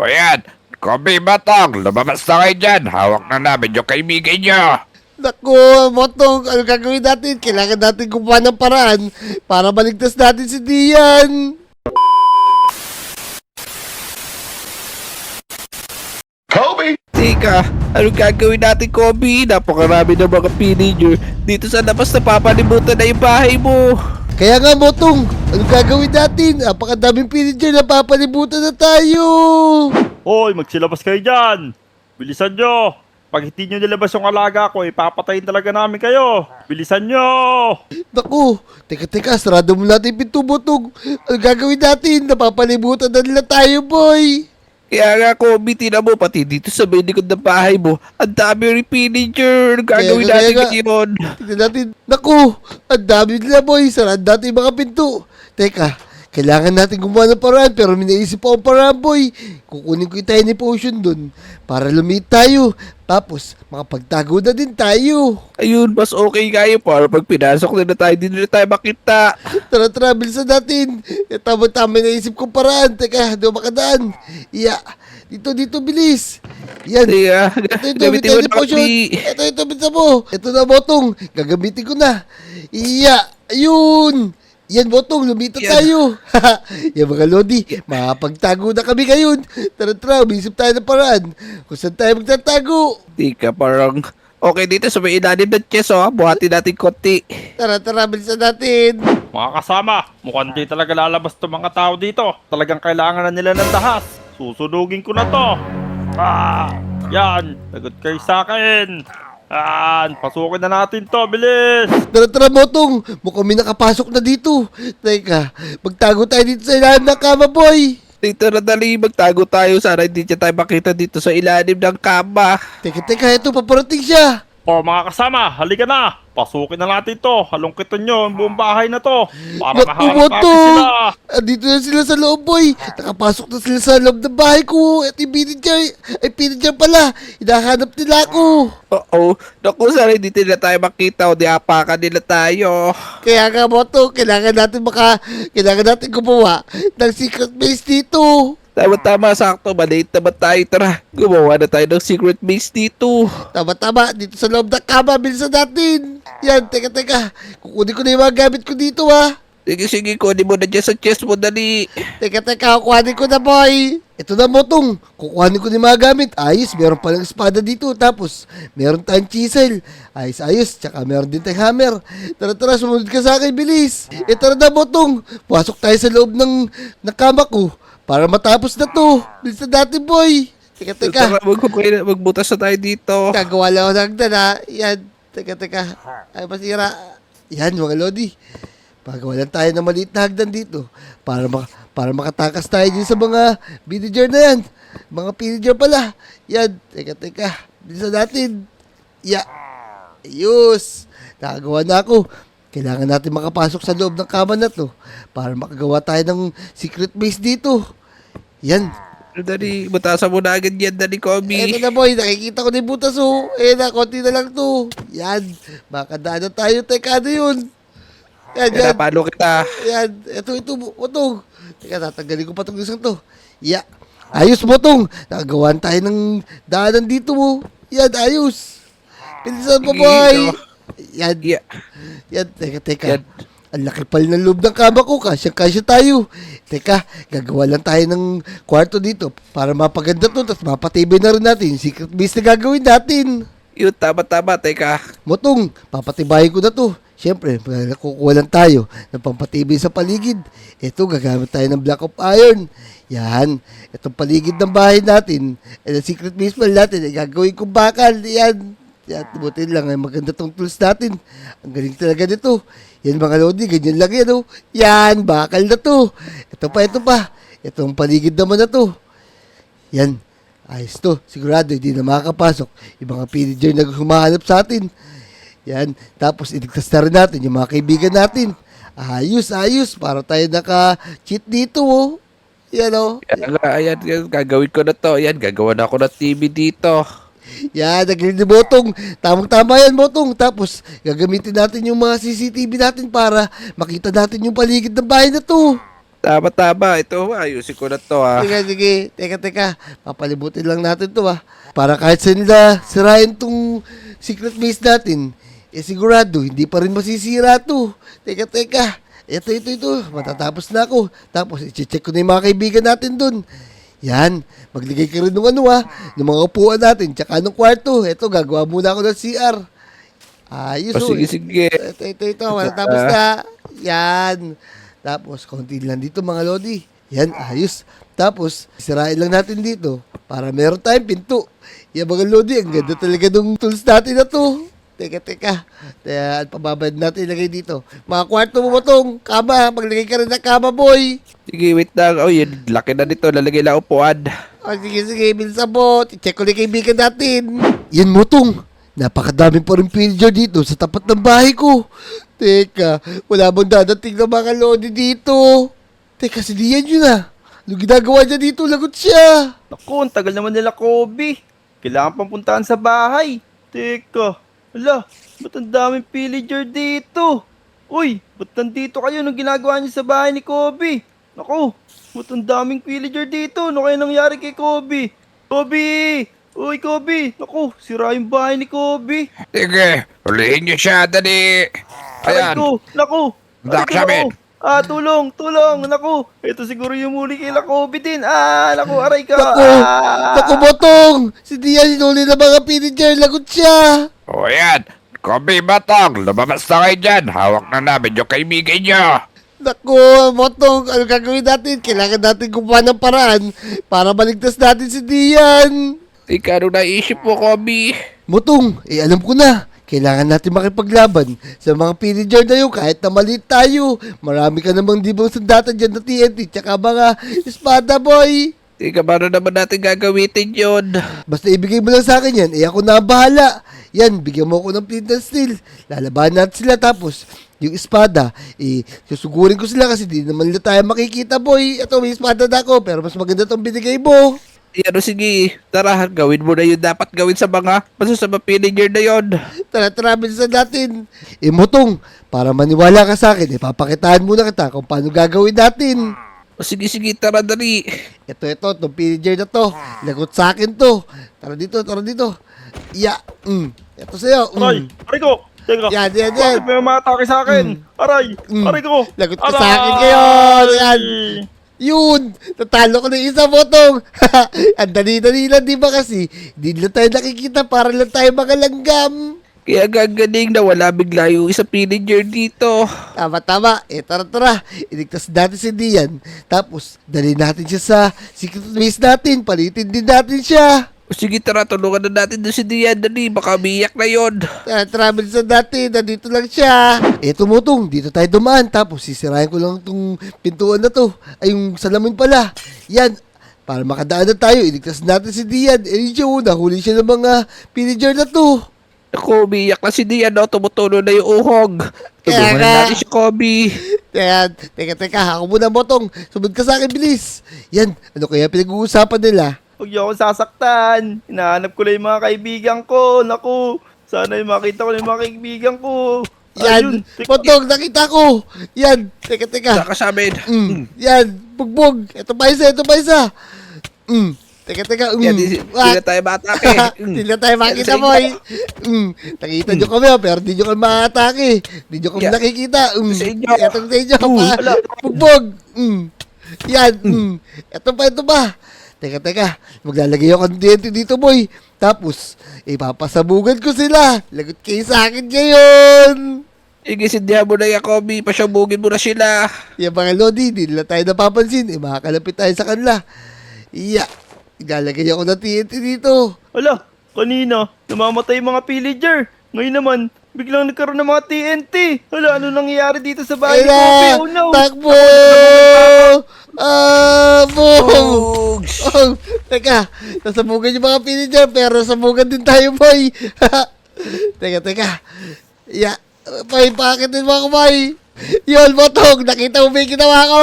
O yan, Kobe Batong, lumabas na kayo dyan. Hawak na namin yung kaibigan nyo. Naku, Motong, ano gagawin natin? Kailangan natin gumawa ng paraan para maligtas natin si Dian. Teka, anong gagawin natin, Kobe? Napakarami ng mga pillager dito sa labas na papalimutan na yung bahay mo. Kaya nga, Motong, ano gagawin natin? Napakadaming pillager na papalibutan na tayo. Hoy, magsilabas kayo dyan! Bilisan nyo! Pag hindi nyo nilabas yung alaga ko, ipapatayin talaga namin kayo! Bilisan nyo! Naku, teka, sarado mo natin yung pinto, Motong. Ano gagawin natin? Napapalibutan na nila tayo, boy. Kaya nga, Kobe, tina mo, pati dito sa may likod ng bahay mo, ang dami yung pillager. Anong gagawin Kaya natin nga. ngayon? Tignan natin. Naku, ang dami nila, boy. Sarado natin yung mga pinto. Teka, kailangan natin gumawa ng paraan, pero may naisip akong paraan, boy. Kukunin ko yung tiny potion dun para lumit tayo. Tapos, makapagtago na din tayo. Ayun, mas okay nga yun para pag pinasok na tayo, hindi na tayo makita. Tara, bilisan natin. Tama-tama yung naisip kong paraan. Teka, di ako makadaan. Iya, dito, bilis. Yan. Teka, Ito, gamitin mo tiny na, potion. Kobe. Ito, bilisan mo. Ito na, Botong. Gagamitin ko na. Iya, ayun. Yan, Botong, lumita Yan. tayo. Yan mga Lodi, makapagtago na kami ngayon. Tara, umisip tayo ng paraan. Kung saan tayo magtatago. Teka, parang okay dito sa may ilalim ng chest, oh. Buhatin natin konti. Tara, bilisan natin. Mga kasama, mukhang di talaga lalabas itong mga tao dito. Talagang kailangan na nila ng dahas. Susunugin ko na to. Yan, lagot kayo sa akin. Yan, pasukin na natin to, bilis. Tara, Botong. Mukhang may nakapasok na dito. Teka, magtago tayo dito sa ilalim ng kama, boy. Dito na dali, magtago tayo. Sana hindi siya tayo makita dito sa ilalim ng kama. Teka, ito, paparating siya. O mga kasama, halika na. Pasukin na natin to. Halongkitin nyo ang buong bahay na to. Para Naku, mahanap natin Botong. sila. Dito na sila sa loob, boy. Nakapasok na sila sa loob ng bahay ko. At yung pininjar pala. Hinahanap nila ako. Oo, naku, sana hindi nila tayo makita o diapakan nila tayo. Kaya nga, Botong, kailangan natin gumawa ng secret base dito. Tama, sakto, maliit naman tayo. Tara, gumawa na tayo ng secret base dito. Tama, dito sa loob ng kama, bilisan natin. Yan, teka. Kukunin ko na yung mga gamit ko dito, ha. Sige, kunin mo na dyan sa chest mo, dali. Teka, kukuhanin ko na, boy. Ito na, Motong. Kukuhanin ko na yung mga gamit. Ayos, meron palang espada dito. Tapos, meron tayong chisel. Ayos. Tsaka meron din tayong hammer. Tara, sumunod ka sa akin, bilis. Tara na, Motong. Pasok tayo sa loob ng kama ko. Para matapos na to. Bilisan natin, boy. Teka. Tara, magbutas na tayo dito. Gagawa lang ako ng hagdan, ha. Yan. Teka. Ay, masira. Yan, mga Lodi. Pagawa lang tayo ng maliit na hagdan dito. Para makatakas tayo din sa mga villager na yan. Mga pillager pala. Yan. Teka. Bilisan natin. Ayos. Nakagawa na ako. Kailangan natin makapasok sa loob ng kama na to. Para makagawa tayo ng secret base dito. Yan. Dali, butasan mo na agad yan, dali, Kobe. Eto na, boy, nakikita ko na yung butas, oh. Na, konti na lang to. Yan, makadaan na tayo. Teka, ano yun? Yan. Palo kita. Yan, ito, Botong. Teka, tatanggalin ko pa itong isang to. Ayos, Botong. Nakagawan tayo ng daanan dito, mo. Yan, ayos. Pilisan mo, boy. Yan. Teka. Yan. Ang laki pala ng loob ng kama ko. Kasya tayo. Teka, gagawa lang tayo ng kwarto dito para mapaganda to. Tapos mapatibay na rin natin yung secret base na gagawin natin. Yun, tama, teka. Motong, papatibayin ko na to. Siyempre, kukuha lang tayo ng pampatibay sa paligid. Ito, gagamit tayo ng block of iron. Yan. Itong paligid ng bahay natin. Ang secret base pala natin, gagawin kong bakal. Yan, buti lang, maganda tong tools natin. Ang galing talaga nito. Yan mga Lodi, ganyan lang yan, oh. Yan, bakal na to. Ito pa. Itong paligid naman na to. Yan, ayos to. Sigurado, hindi na makakapasok yung mga pillager na humahanap sa atin. Yan, tapos iligtas na rin natin yung mga kaibigan natin. Ayos, para tayo naka-cheat dito, oh. Yan, oh. Ayan, gagawin ko na to. Ayan, gagawa na ako ng TV dito. Yan, nagaling ni Botong. Tamang-tama yan, Botong. Tapos, gagamitin natin yung mga CCTV natin para makita natin yung paligid ng bahay na to. Tama. Ito, ayusin ko na to ha. Sige. Teka. Papalibutin lang natin to para kahit sa nila sirain tong secret base natin, sigurado, hindi pa rin masisira to. Teka. Ito. Matatapos na ako. Tapos, i-check ko na yung mga kaibigan natin dun. Yan. Magligay ka rin ng ng mga upuan natin, tsaka ng kwarto. Ito, gagawa muna ako ng CR. Ayos, Sige. Ito. Matatapos na. Yan. Tapos, konti lang dito mga lodi. Yan, ayos. Tapos, sirain lang natin dito para meron tayong pinto. Yan mga lodi, ang ganda talaga ng tools natin na to. Teka. Kaya, pababad natin ilagay dito. Mga kwarto mo ba tong kama? Maglagay ka rin ng kama, boy. Sige, wait lang. Oh, yun, laki na nito. Lalagay lang upuan. Sige, bilisan mo. I-check ko na yung kaibigan natin. Yan mo tong. Napakadaming pa rin pillager dito sa tapat ng bahay ko. Teka, wala bang dadating na mga lodi dito? Teka, si Dian yun Ano ginagawa niya dito? Lagot siya. Naku, ang tagal naman nila, Kobe. Kailangan pang puntahan sa bahay. Teka, ba't ang daming pillager dito? Uy, ba't nandito kayo nung ginagawa niyo sa bahay ni Kobe? Naku, ba't ang daming pillager dito? Ano kaya nangyari kay Kobe? Kobe! Uy, Kobe! Naku, sira yung bahay ni Kobe. Sige, hulihin niyo siya, dali. Aray Ayan. ko! Naku! Dak Aray ko, sabi. naku! Tulong! Naku! Ito siguro yung muli kila Kobe din. Naku, aray ka! Naku, Botong. Si Dian inuli na mga pillager. Lagot siya. O yan, Kobe Batong, lumabas na kayo dyan. Hawak na namin yung kaibigan niyo. Naku, Botong. Ano gagawin natin? Kailangan natin gumawa ng paraan para maligtas natin si Dian. Ikaw, ano naisip mo, Kobe? Motong, alam ko na. Kailangan natin makipaglaban sa mga pillager na yun kahit na maliit tayo. Marami ka namang di bang sandata dyan na TNT tsaka mga espada, boy. Ika, paano naman natin gagawitin yun? Basta ibigay mo lang sa akin yan, ako na ang bahala. Yan, bigyan mo ako ng flint and steel. Lalabanan natin sila tapos yung espada, susugurin ko sila kasi di naman nila tayo makikita, boy. Ito, may espada na ako pero mas maganda tong binigay mo. Sige, tara, gawin mo na yun dapat gawin sa mga masasama pillager na yun. Tara, bilisan natin. Motong, para maniwala ka sa akin, papakitaan muna kita kung paano gagawin natin. Sige, tara, dali. Ito, itong pillager na to. Lagot sa akin to. Tara dito. Ito sa'yo. Aray ko! Teka, Yan. bakit may umatake sa akin? Aray ko! Lagot ka sa akin ngayon. Yan. Yun! Natalo ko ng isa, Botong. Ang dali-dali lang, di ba kasi? Hindi lang tayo nakikita para lang tayo mga langgam. Kaya gagaling na wala bigla yung isa pillager dito. Tama. Tara. Iligtas natin si Dian. Tapos, dali natin siya sa secret base natin. Palitin din natin siya. Sige, tara, tulungan na natin doon si Dian. Dali, baka biyak na yun. Travel sa dati, nandito lang siya. Tumutong, dito tayo dumaan. Tapos sisirahin ko lang itong pintuan na to. Ay, yung salamin pala. Yan, para makadaan na tayo, iligtas natin si Dian. Yun, nahuli siya ng mga pillager na to. Ako, biyak na si Dian, no? Tumutulo na yung uhog. Kaya Tulungan nga. na natin si Kobe. Yan, teka, ako muna, Botong. Sumunod ka sa akin, bilis. Yan, ano kaya pinag-uusapan nila? Huwag niyo akong sasaktan. Hinahanap ko lang yung mga kaibigan ko. Naku, sana yung makita ko lang yung mga kaibigan ko. Yan, Botong, nakita ko. Yan, teka. Saka sa amin. Yan, bugbog. Ito pa isa. Teka. Yan, di na tayo matake. Hindi na tayo makita, Yan sa boy. Nakita nyo kami, pero di nyo kami makatake. Di nyo kami Yeah. nakikita. Sa inyo. Etong sa inyo. Bugbog. Yan. Ito pa. Teka. Maglalagay ako ng TNT dito, boy. Tapos, ipapasabugan ko sila. Lagot kayo sa akin ngayon. Igisindihan mo na yan, Kobe. Pasyabugin mo na sila. Yung mga lodi, di nila tayo napapansin. Makakalapit tayo sa kanila. Ilalagay ako ng TNT dito. Kanina, namamatay yung mga pillager. Ngayon naman, biglang nagkaroon ng mga TNT. Ano nangyayari dito sa bahay ni Kobe? Oh no! Takbo! Boom! Bugs! Teka, nasabugan yung mga pillager, pero nasabugan din tayo, boy. Teka. Boy, bakit din mo ako, boy? Yun, Botong, nakita mo ba yung ginawa ko?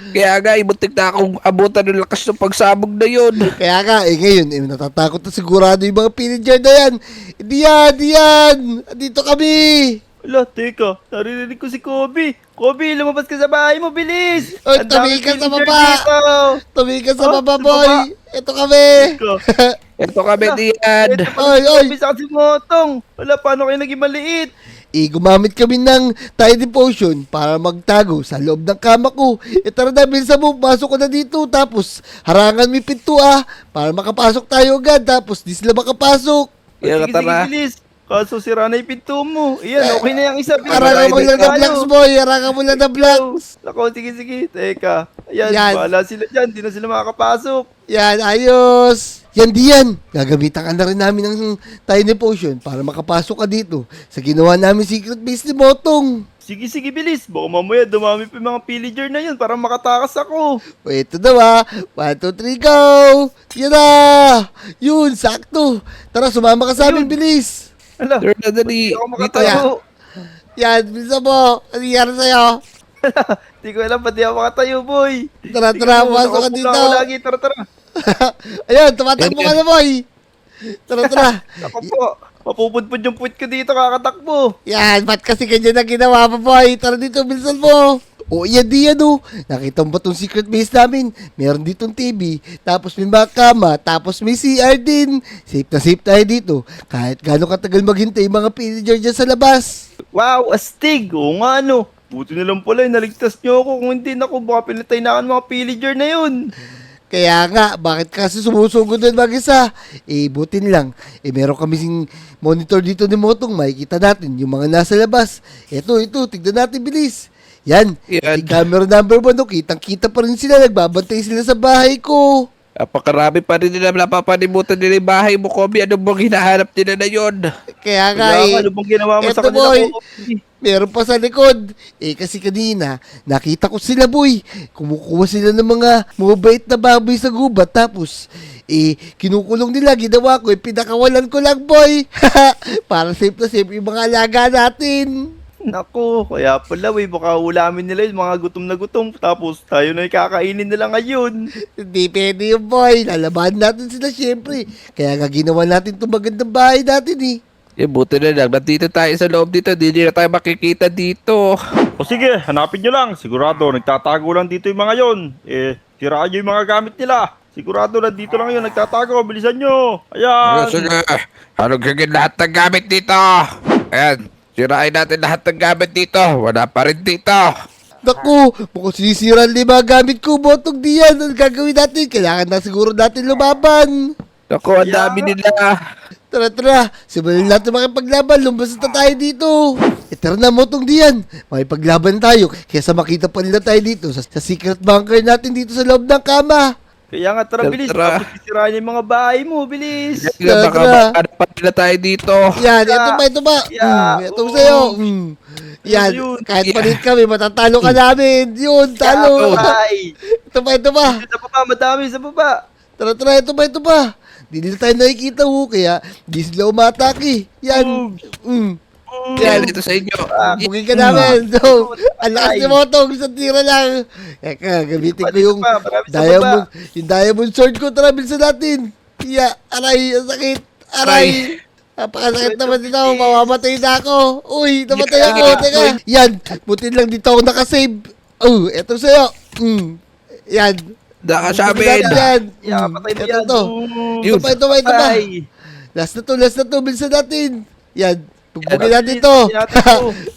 Kaya nga, imuntik na akong abutan ng lakas ng pagsabog na yun. Kaya nga, ngayon, natatakot na sigurado yung mga pillager na yan. Diyan! Dito kami! Ala, teka, naririnig ko si Kobe. Kobe, lumabas ka sa bahay mo, bilis! Oy, Ang daming tumingin ka sa villager baba. dito. Tumingin sa Oh, baba, sa boy. baba. Ito kami. Teka, Ito kami Ala, diyan. ito pala Oy, si oy. Kobe sa si Motong. Wala, paano kayo naging maliit? Gumamit kami ng tiny potion para magtago sa loob ng kama ko. Tara na, bilisan mo, pasok ko na dito. Tapos, harangan mo yung pinto para makapasok tayo agad. Tapos, di sila makapasok. Yan, Sige, tara. bilis. Kaso sira na yung pinto mo. Iyan, okay na yung isa. Harangan mo lang na tayo. blocks, boy. Harangan mo lang na blocks. Ako, sige. Teka. Ayan, Yan. bahala sila dyan. Di na sila makakapasok. Yan, ayos. Yan diyan. Gagamitan ka na rin namin ng tiny potion para makapasok ka dito sa ginawa namin secret base ni Motong. Sige, bilis. Baka mamaya dumami pa yung mga pillager na yun para makatakas ako. O, ito daw 1, 2, 3, go! Yan na! Yun, sakto. Tara, sumama ka sa amin, Ayun. bilis. Ala, Sir, dali. hindi ako Dito. makatayo. Yan, bilisan mo. Ano nangyari sa'yo? Hindi ko alam, pati ako makatayo, boy. Tara, Sige tara, mo, pasok ka nakaupo dito. lang ako lagi. Tara. Ayun, tumatakbo ka na, boy. Tara. Ako po. Mapupudpud yung puwit ko dito, kakatakbo. Yan, ba't kasi ganyan ang ginawa mo, boy? Tara dito, bilisan mo. O, yan diyan, Nakita mo ba itong secret base namin? Meron ditong TV, tapos may mga kama, tapos may CR din. Safe na safe tayo dito. Kahit gano'ng katagal maghintay yung mga pillager dyan sa labas. Wow, astig. Oo nga, ano. Buti na lang pala, naligtas niyo ako. Kung hindi na ako, baka pinatay na ako ng mga pillager na yun. Kaya nga, bakit kasi sumusugod doon mag-isa? Butin lang. Meron kami monitor dito ni Motong. Makikita natin yung mga nasa labas. Ito, tignan natin, bilis. Yan, Yan. si camera number 1, kitang-kita pa rin sila. Nagbabantay sila sa bahay ko. Napakarami pa rin nila napapanimutan nila yung bahay mo, Kobe. Ano bang hinahanap nila na yun? Kaya nga, Kaya nga, ano bang ginawa mo sa eto, kanila boy. ko? Meron pa sa likod. Kasi kanina, nakita ko sila, boy. Kumukuha sila ng mga mabait na baboy sa gubat. Tapos, kinukulong nila. Ginawa ko, pinakawalan ko lang, boy. Para safe na safe yung mga alaga natin. Nako, kaya pala, baka ulamin nila yung mga gutom na gutom. Tapos tayo na yung kakainin nila ngayon. Hindi pwede yun, boy. Lalabahan natin sila, syempre. Kaya nga ginawa natin itong magandang bahay natin, Buti na lang. Nandito tayo sa loob dito. Hindi na tayo makikita dito. O sige, hanapin nyo lang. Sigurado, nagtatago lang dito yung mga yon. Tiraan nyo yung mga gamit nila. Sigurado, nandito lang yun, nagtatago. Bilisan nyo. Ayan. Sige, anong gagawin lahat ng gamit dito? Ayan, sirain natin lahat ng gamit dito. Wala pa rin dito. Naku, mukhang sinisira nila yung mga gamit ko, Motong diyan. Ano gagawin natin? Kailangan na siguro natin lumaban. Ako, ang dami nila. Tara, simulan natin makipaglaban. Lumbas na tayo dito. Tara na, Motong diyan. Makipaglaban tayo. Kesa makita pa nila tayo dito sa secret bunker natin dito sa loob ng kama. Kaya nga, tara, bilis. Tara. Tapos sisirain yung mga bahay mo, bilis. Baka Tara. makanapan nila tayo dito. Yan, ito pa. Yeah. Ito sa'yo. Yan, Yun. kahit palit kami, matatalo ka namin. Yun, talo. Ay, Ito pa. sa baba, madami sa baba. Tara, ito pa. Di nila tayo nakikita, kaya di sila umatake. Yan. Yan, dito sa inyo. Bugin ka namin. So, ang lakas ni Motong, isang tira lang. Eka, gamitin ko yung Marami sa diamond sword ko. Tara, bilisan natin. Aray, ang sakit. Aray. Napakasakit naman dito. Mamamatay na ako. Uy, namatay ako. Teka. Yan, butin lang dito ako nakasave. Eto sa'yo. Yan. Nakasabi. Yan. Yeah, patay mo Ito yan. to. Yun. Ito pa. Patay. Last na to. Bilisan natin. Yan. Pugbugin natin to.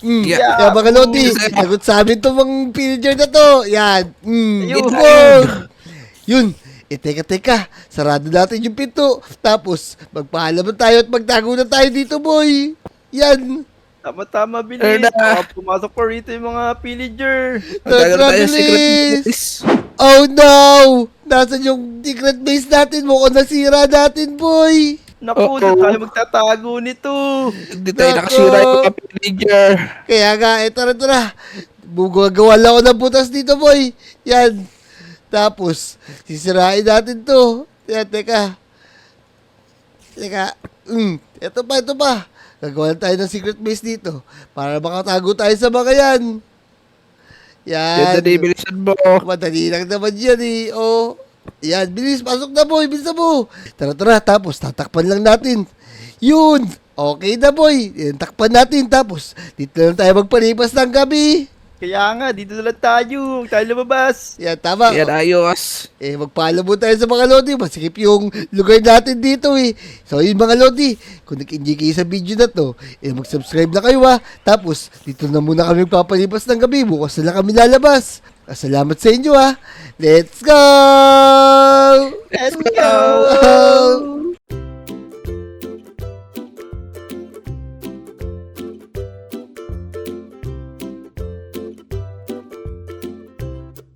Yeah. Kaya mga Lodi, sagot sa amin to mga pillager na to. Yan. Ayun. Yun. Teka. Sarado natin yung pinto. Tapos, magpaalam na tayo at magtago na tayo dito, boy. Yan. Tama, bilis. Erna. Baka pumasok pa rito yung mga pillager. Magkakaroon tayo Tara, secret bilis. base. Oh no! Nasaan yung secret base natin? Mukhang nasira natin, boy. Naku, Uh-oh. di tayo magtatago nito. Hindi tayo Nako. nakasira yung mga pillager. Kaya nga, tara. Gagawa lang ako ng butas dito, boy. Yan. Tapos, sisirain natin to. Yan, teka. Ito pa. Gagawa tayo ng secret base dito para makatago tayo sa mga yan. Yan, Yan. bilisan mo. Madali lang naman yan Yan, bilis. Pasok na, boy. Bilis na mo. Tara. Tapos, tatakpan lang natin. Yun. Okay na boy, takpan natin tapos dito na lang tayo magpalipas ng gabi. Kaya nga, dito na lang tayo. Huwag tayo lumabas. Yan, tama. Yan, ayos. Magpaalam mo tayo sa mga Lodi. Masikip yung lugar natin dito eh. So yun mga Lodi, kung nag-enjoy kayo sa video na to, mag-subscribe na kayo ha. Tapos, dito na muna kami papalipas ng gabi. Bukas na lang kami lalabas. Salamat sa inyo ha. Let's go! Let's go!